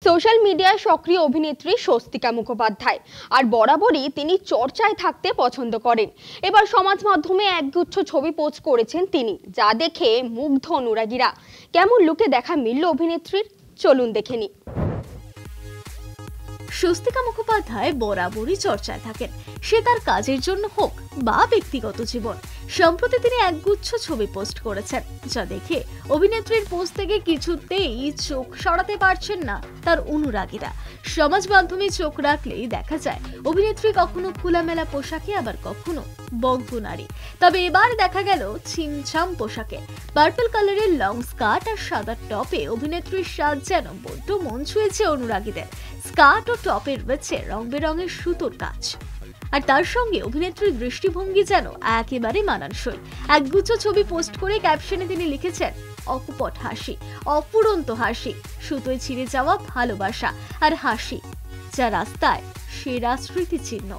Social মিডিয়ায় সক্রিয় অভিনেত্রী স্বস্তিকা মুখোপাধ্যায় আর বরাবরই তিনি চর্চায় থাকতে পছন্দ করেন। এবার সমাজ মাধ্যমে একগুচ্ছ ছবি পোস্ট করেছেন তিনি, যা দেখে মুগ্ধ অনুরাগীরা। কেমন লুকে দেখা মিলল অভিনেত্রীর, চলুন দেখে নিই। স্বস্তিকা মুখোপাধ্যায় বরাবরই চর্চায় থাকেন, সে তার কাজের জন্য হোক বা ব্যক্তিগত জীবন। সম্প্রতি তিনি একগুচ্ছ ছবি পোস্ট করেছেন, যা দেখে অভিনেত্রীর পোস্ট থেকে কিছুতেই চোখ সরাতে পারছেন না তার অনুরাগীরা। সমাজ মাধ্যমে চোখ রাখলেই দেখা যায় অভিনেত্রী কখনো খোলামেলা পোশাকে, আবার কখনো বঙ্গনারী। তবে এবার দেখা গেল ছিমছাম পোশাকে। পার্পল কালারের লং স্কার্ট আর সাদা টপে অভিনেত্রীর সাজ যেন বড্ড মন ছুঁয়েছে অনুরাগীদের। স্কার্ট ও টপের রয়েছে রং বেরঙের সুতোর কাজ, আর তার সঙ্গে অভিনেত্রীর দৃষ্টিভঙ্গি যেন একেবারে মানানসই। একগুচ্ছ ছবি পোস্ট করে ক্যাপশনে তিনি লিখেছেন, অকপট হাসি, অফুরন্ত হাসি, সুতোয় ছিঁড়ে যাওয়া ভালোবাসা আর হাসি, যা রাস্তায় সেরা স্মৃতিচিহ্ন।